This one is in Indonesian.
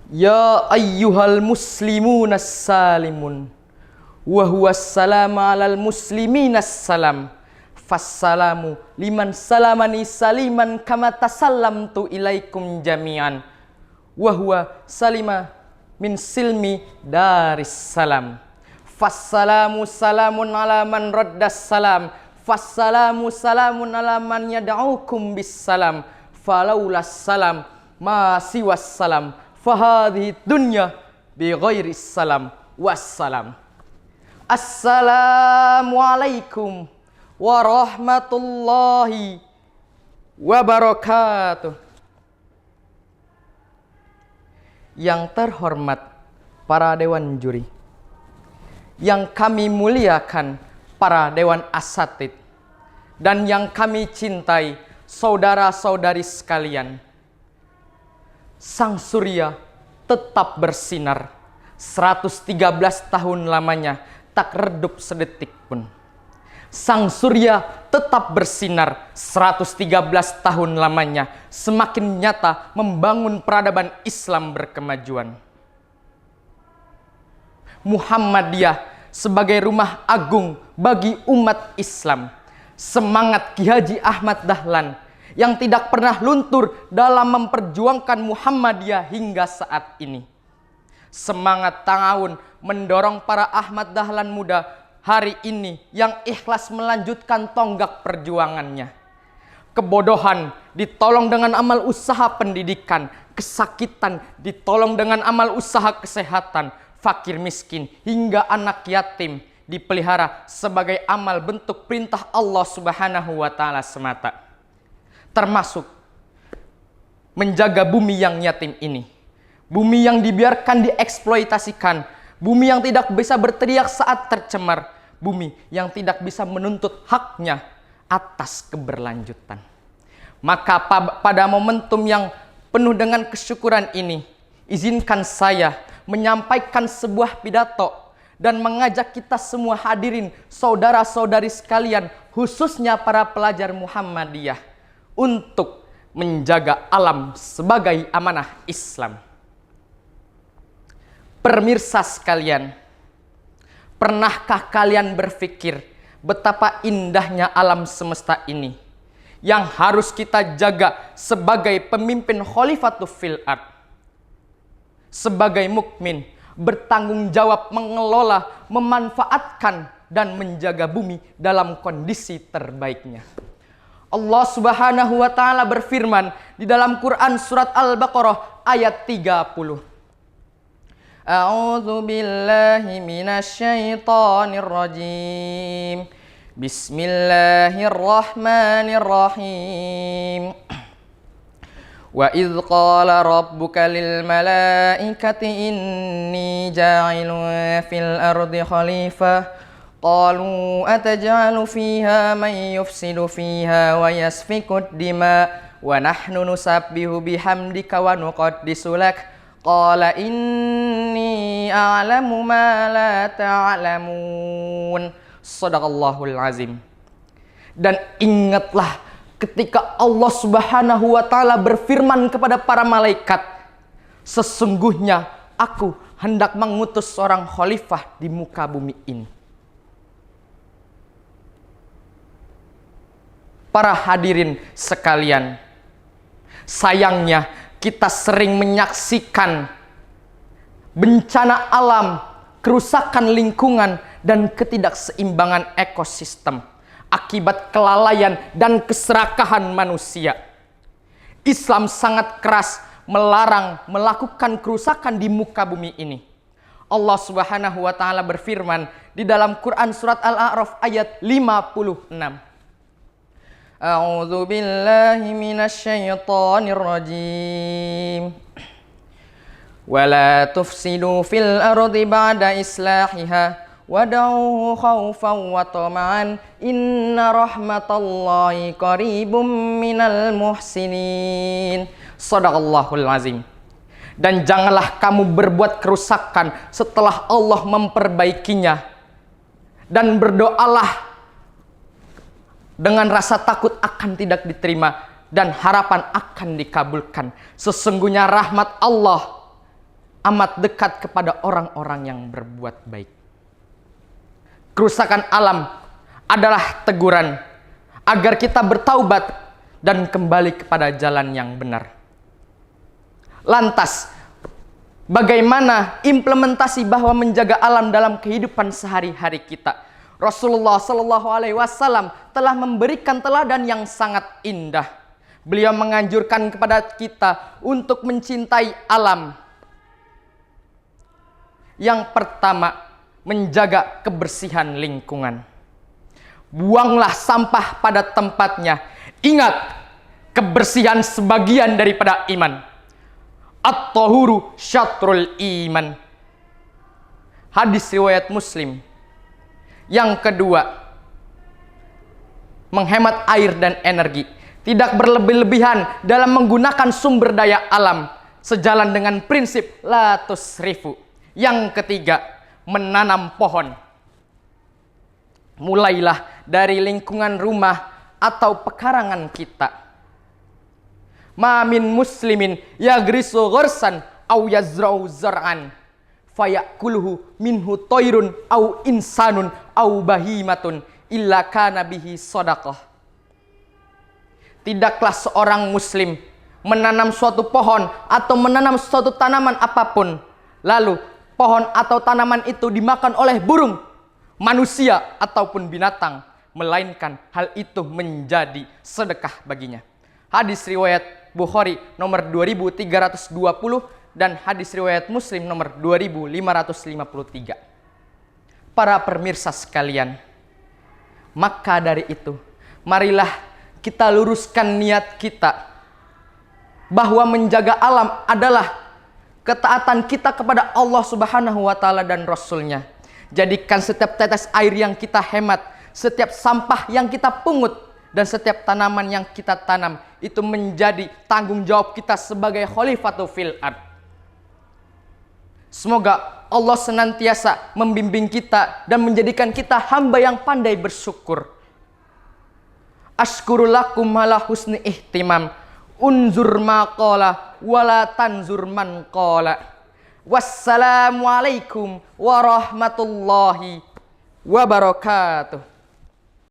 Ya ayyuhal muslimun as-salimun wa huwa assalamu alal muslimin as-salam fassalamu liman salamani saliman kama tasallamtu ilaikum jami'an wa huwa salima min silmi daris salam fassalamu salamun ala man raddas salam fassalamu salamun ala man yad'ukum bis salam falaulas salam ma siwas salam fahadhihi dunya bi ghairi salam wassalam. Assalamualaikum warahmatullahi wabarakatuh. Yang terhormat para dewan juri, yang kami muliakan para dewan asatid, dan yang kami cintai saudara-saudari sekalian. Sang surya tetap bersinar 113 tahun lamanya, tak redup sedetik pun. Sang surya tetap bersinar 113 tahun lamanya, semakin nyata membangun peradaban Islam berkemajuan. Muhammadiyah sebagai rumah agung bagi umat Islam, semangat Ki Haji Ahmad Dahlan yang tidak pernah luntur dalam memperjuangkan Muhammadiyah hingga saat ini. Semangat ta'awun mendorong para Ahmad Dahlan muda hari ini yang ikhlas melanjutkan tonggak perjuangannya. Kebodohan ditolong dengan amal usaha pendidikan, kesakitan ditolong dengan amal usaha kesehatan, fakir miskin hingga anak yatim dipelihara sebagai amal bentuk perintah Allah Subhanahu wa Ta'ala semata. Termasuk menjaga bumi yang yatim ini, bumi yang dibiarkan dieksploitasikan, bumi yang tidak bisa berteriak saat tercemar, bumi yang tidak bisa menuntut haknya atas keberlanjutan. Maka pada momentum yang penuh dengan kesyukuran ini, izinkan saya menyampaikan sebuah pidato dan mengajak kita semua hadirin saudara-saudari sekalian, khususnya para pelajar Muhammadiyah, untuk menjaga alam sebagai amanah Islam. Pemirsa sekalian, pernahkah kalian berpikir betapa indahnya alam semesta ini yang harus kita jaga sebagai pemimpin khalifatul fil ard? Sebagai mukmin bertanggung jawab mengelola, memanfaatkan dan menjaga bumi dalam kondisi terbaiknya. Allah Subhanahu wa Ta'ala berfirman di dalam Quran surat Al-Baqarah ayat 30. A'udzu billahi minasyaitonir rajim. Bismillahirrahmanirrahim. Wa idz qala rabbuka lil malaikati inni ja'ilun fil ardi khalifah qalu ataj'alu fiha man yufsidu fiha wa yasfiku ad-dima wa nahnu nusabbihu bihamdika wa nuqaddisu lak qala inni a'lamu ma la ta'lamun. Shadaqallahul azim. Dan ingatlah ketika Allah Subhanahu wa Ta'ala berfirman kepada para malaikat, sesungguhnya aku hendak mengutus seorang khalifah di muka bumi ini. Para hadirin sekalian, sayangnya kita sering menyaksikan bencana alam, kerusakan lingkungan, dan ketidakseimbangan ekosistem akibat kelalaian dan keserakahan manusia. Islam sangat keras melarang melakukan kerusakan di muka bumi ini. Allah Subhanahu wa Ta'ala berfirman di dalam Quran surat Al-A'raf ayat 56. A'udzu billahi minasyaitonir rajim. Wala tufsidu fil ardi ba'da islahiha wad'uhu khaufan wa tama'an inna rahmatallahi qaribum minal muhsinin. Shadaqallahul azim. Dan janganlah kamu berbuat kerusakan setelah Allah memperbaikinya, dan berdoalah dengan rasa takut akan tidak diterima dan harapan akan dikabulkan. Sesungguhnya rahmat Allah amat dekat kepada orang-orang yang berbuat baik. Kerusakan alam adalah teguran agar kita bertaubat dan kembali kepada jalan yang benar. Lantas, bagaimana implementasi bahwa menjaga alam dalam kehidupan sehari-hari kita? Rasulullah Shallallahu Alaihi Wasallam telah memberikan teladan yang sangat indah. Beliau menganjurkan kepada kita untuk mencintai alam. Yang pertama, menjaga kebersihan lingkungan. Buanglah sampah pada tempatnya. Ingat, kebersihan sebagian daripada iman. At-tahuru syatrul iman. Hadis riwayat Muslim. Yang kedua, menghemat air dan energi. Tidak berlebih-lebihan dalam menggunakan sumber daya alam, sejalan dengan prinsip la tusrifu. Yang ketiga, menanam pohon. Mulailah dari lingkungan rumah atau pekarangan kita. Ma min muslimin yagrisu ghursan aw yazra'u zar'an fayakuluhu minhu toirun aw insanun aw bahimatun illa kana bihi shadaqah. Tidaklah seorang muslim menanam suatu pohon atau menanam suatu tanaman apapun, lalu pohon atau tanaman itu dimakan oleh burung, manusia ataupun binatang, melainkan hal itu menjadi sedekah baginya. Hadis riwayat Bukhari nomor 2320 dan hadis riwayat Muslim nomor 2553. Para pemirsa sekalian, maka dari itu, marilah kita luruskan niat kita bahwa menjaga alam adalah ketaatan kita kepada Allah Subhanahu wa Ta'ala dan Rasul-Nya. Jadikan setiap tetes air yang kita hemat, setiap sampah yang kita pungut, dan setiap tanaman yang kita tanam itu menjadi tanggung jawab kita sebagai khalifatu fil ard. Semoga Allah senantiasa membimbing kita dan menjadikan kita hamba yang pandai bersyukur. Ashkurulakum ala husni ihtimam. Unzur maqala wala tanzur man qala. Wassalamualaikum warahmatullahi wabarakatuh.